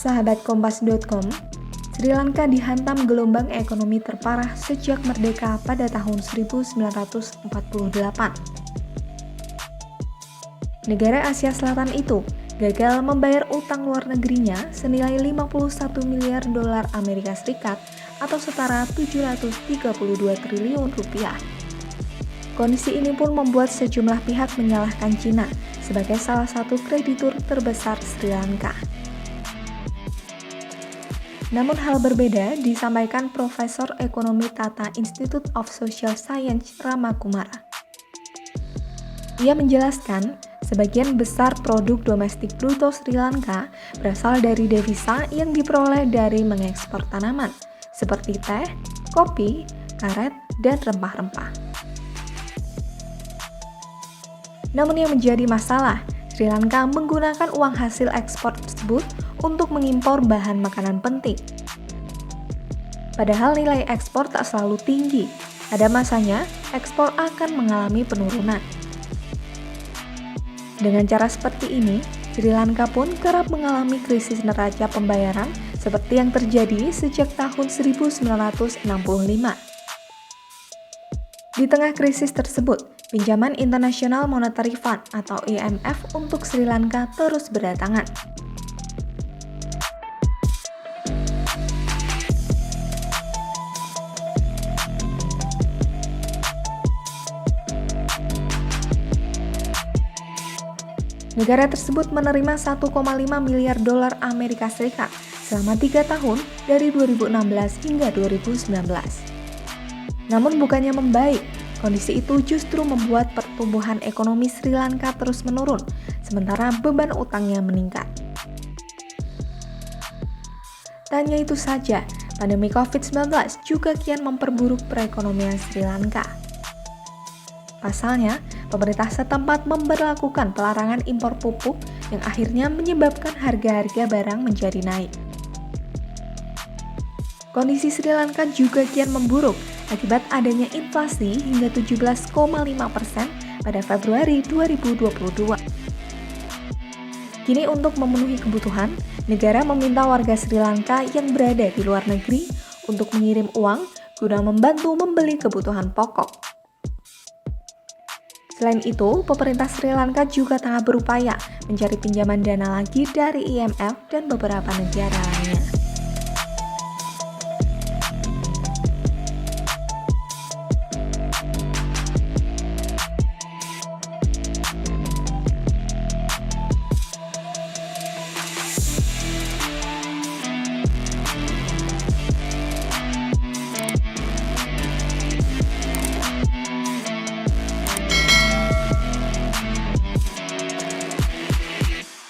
Sahabat Kompas.com, Sri Lanka dihantam gelombang ekonomi terparah sejak merdeka pada tahun 1948. Negara Asia Selatan itu gagal membayar utang luar negerinya senilai 51 miliar dolar Amerika Serikat atau setara 732 triliun rupiah. Kondisi ini pun membuat sejumlah pihak menyalahkan Cina sebagai salah satu kreditur terbesar Sri Lanka. Namun hal berbeda disampaikan Profesor Ekonomi Tata Institute of Social Science Rama Kumara. Ia menjelaskan, sebagian besar produk domestik bruto Sri Lanka berasal dari devisa yang diperoleh dari mengekspor tanaman, seperti teh, kopi, karet, dan rempah-rempah. Namun yang menjadi masalah, Sri Lanka menggunakan uang hasil ekspor tersebut untuk mengimpor bahan makanan penting. Padahal nilai ekspor tak selalu tinggi, ada masanya ekspor akan mengalami penurunan. Dengan cara seperti ini, Sri Lanka pun kerap mengalami krisis neraca pembayaran seperti yang terjadi sejak tahun 1965. Di tengah krisis tersebut, pinjaman International Monetary Fund atau IMF untuk Sri Lanka terus berdatangan. Negara tersebut menerima 1,5 miliar dolar Amerika Serikat selama 3 tahun dari 2016 hingga 2019. Namun bukannya membaik, kondisi itu justru membuat pertumbuhan ekonomi Sri Lanka terus menurun, sementara beban utangnya meningkat. Tak hanya itu saja, pandemi COVID-19 juga kian memperburuk perekonomian Sri Lanka. Pasalnya, pemerintah setempat memberlakukan pelarangan impor pupuk yang akhirnya menyebabkan harga-harga barang menjadi naik. Kondisi Sri Lanka juga kian memburuk akibat adanya inflasi hingga 17,5% pada Februari 2022. Kini untuk memenuhi kebutuhan, negara meminta warga Sri Lanka yang berada di luar negeri untuk mengirim uang guna membantu membeli kebutuhan pokok. Selain itu, pemerintah Sri Lanka juga tengah berupaya mencari pinjaman dana lagi dari IMF dan beberapa negara lainnya.